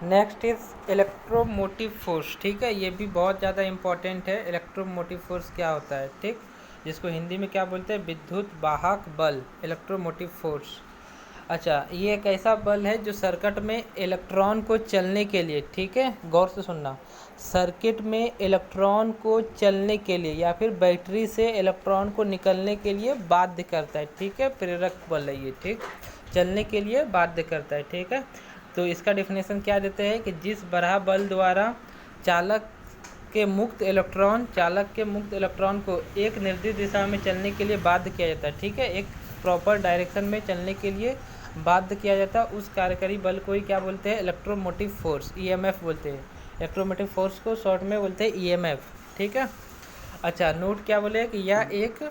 Next is electromotive force. ठीक है, ये भी बहुत ज़्यादा इम्पोर्टेंट है। इलेक्ट्रोमोटिव फोर्स क्या होता है, ठीक, जिसको हिंदी में क्या बोलते हैं, विद्युत वाहक बल, इलेक्ट्रोमोटिव फोर्स। अच्छा, ये एक ऐसा बल है जो सर्किट में इलेक्ट्रॉन को चलने के लिए, ठीक है, गौर से सुनना, सर्किट में इलेक्ट्रॉन को चलने के लिए या फिर बैटरी से इलेक्ट्रॉन को निकलने के लिए बाध्य करता है। ठीक है, प्रेरक बल है ये, ठीक, चलने के लिए बाध्य करता है। ठीक है, तो इसका डेफिनेशन क्या देते हैं कि जिस बरहा बल द्वारा चालक के मुक्त इलेक्ट्रॉन को एक निर्दिष्ट दिशा में चलने के लिए बाध्य किया जाता है। ठीक है, एक प्रॉपर डायरेक्शन में चलने के लिए बाध्य किया जाता है, उस कार्यकारी बल को ही क्या बोलते हैं, इलेक्ट्रोमोटिव फोर्स, ईएमएफ बोलते हैं। इलेक्ट्रोमोटिव फोर्स को शॉर्ट में बोलते हैं ईएमएफ। ठीक है, अच्छा, नोट क्या बोले कि यह एक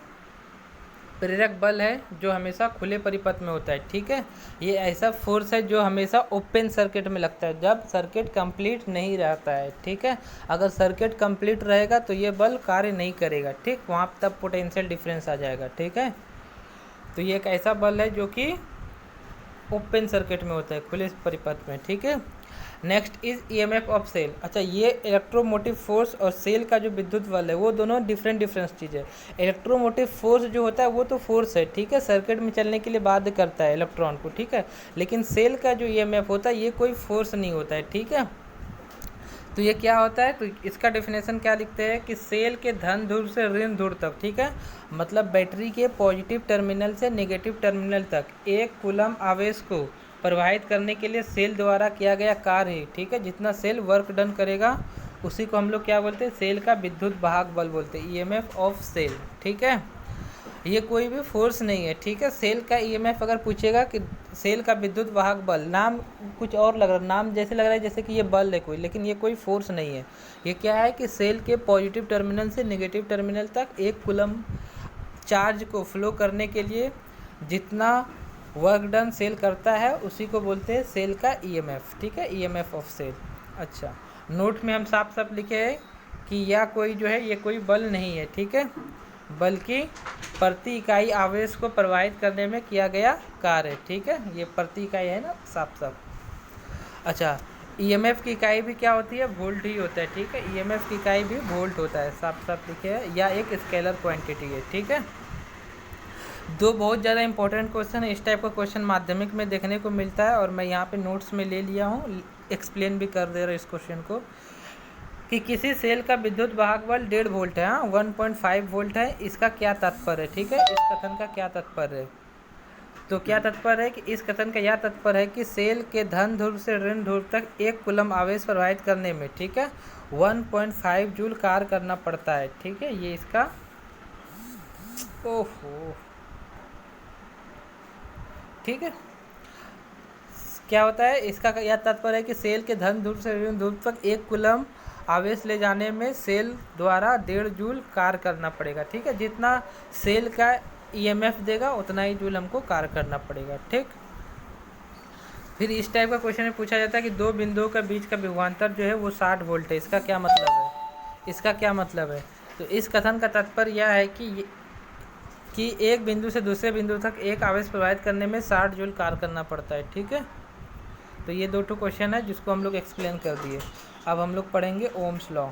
प्रेरक बल है जो हमेशा खुले परिपथ में होता है। ठीक है, ये ऐसा फोर्स है जो हमेशा ओपन सर्किट में लगता है जब सर्किट कंप्लीट नहीं रहता है। ठीक है, अगर सर्किट कंप्लीट रहेगा तो ये बल कार्य नहीं करेगा। ठीक, वहाँ तब पोटेंशियल डिफरेंस आ जाएगा। ठीक है, तो ये एक ऐसा बल है जो कि ओपन सर्किट में होता है, खुले परिपथ में। ठीक है, next is EMF of cell. अच्छा, ये इलेक्ट्रोमोटिव फोर्स और सेल का जो विद्युत बल है वो दोनों डिफरेंट चीज़ है। इलेक्ट्रोमोटिव फोर्स जो होता है वो तो फोर्स है, ठीक है, सर्किट में चलने के लिए बाध्य करता है इलेक्ट्रॉन को। ठीक है, लेकिन सेल का जो ईएमएफ होता है ये कोई फोर्स नहीं होता है। ठीक है, तो ये क्या होता है, तो इसका डेफिनेशन क्या लिखते हैं कि सेल के धन ध्रुव से ऋण ध्रुव तक, ठीक है, मतलब बैटरी के पॉजिटिव टर्मिनल से नेगेटिव टर्मिनल तक एक कूलम आवेश को प्रवाहित करने के लिए सेल द्वारा किया गया कार्य है। ठीक है, जितना सेल वर्क डन करेगा उसी को हम लोग क्या बोलते हैं, सेल का विद्युत वाहक बल बोलते हैं, ईएमएफ ऑफ सेल। ठीक है, ये कोई भी फोर्स नहीं है। ठीक है, सेल का ईएमएफ अगर पूछेगा कि सेल का विद्युत वाहक बल, नाम कुछ और लग रहा है, नाम जैसे लग रहा है जैसे कि ये बल है कोई, लेकिन ये कोई फोर्स नहीं है। ये क्या है कि सेल के पॉजिटिव टर्मिनल से नेगेटिव टर्मिनल तक एक कूलम चार्ज को फ्लो करने के लिए जितना वर्क डन सेल करता है उसी को बोलते हैं सेल का ईएमएफ। ठीक है, ईएमएफ ऑफ सेल। अच्छा, नोट में हम साफ साफ लिखे हैं कि यह कोई जो है ये कोई बल नहीं है। ठीक है, बल्कि प्रति इकाई आवेश को प्रवाहित करने में किया गया कार्य। ठीक है, ये प्रति इकाई है ना, साफ साफ। अच्छा, ईएमएफ की इकाई भी क्या होती है, वोल्ट ही होता है। ठीक है, ईएमएफ की इकाई भी वोल्ट होता है, साफ साफ लिखे है, या एक स्केलर क्वांटिटी है। ठीक है, दो बहुत ज़्यादा इंपॉर्टेंट क्वेश्चन है, इस टाइप का क्वेश्चन माध्यमिक में देखने को मिलता है और मैं यहाँ पे नोट्स में ले लिया हूँ, एक्सप्लेन भी कर दे रहा हूँ इस क्वेश्चन को कि किसी सेल का विद्युत वाहक बल 1.5 वोल्ट है, 1.5 वोल्ट है, इसका क्या तात्पर्य है। ठीक है, इस कथन का क्या तात्पर्य है, तो क्या तात्पर्य है कि इस कथन का यह तात्पर्य है कि सेल के धन ध्रुव से ऋण ध्रुव तक एक कूलम आवेश प्रवाहित करने में, ठीक है, 1.5 जूल कार्य करना पड़ता है। ठीक है, ये इसका, ओहो, ठीक है, क्या होता है, इसका यह तात्पर्य है कि सेल के धन ध्रुव से ऋण ध्रुव तक एक कूलम आवेश ले जाने में सेल द्वारा 1.5 जूल कार्य करना पड़ेगा। ठीक है, जितना सेल का ईएमएफ देगा उतना ही जूल हमको कार्य करना पड़ेगा। ठीक, फिर इस टाइप का क्वेश्चन में पूछा जाता है कि दो बिंदुओं के बीच का विभवांतर जो है वो 60 वोल्ट है, इसका क्या मतलब है, इसका क्या मतलब है, तो इस कथन का तात्पर्य यह है कि एक बिंदु से दूसरे बिंदु तक एक आवेश प्रवाहित करने में 60 जूल कार्य करना पड़ता है। ठीक है, तो ये दो क्वेश्चन है जिसको हम लोग एक्सप्लेन कर दिए। अब हम लोग पढ़ेंगे ओम्स लॉ।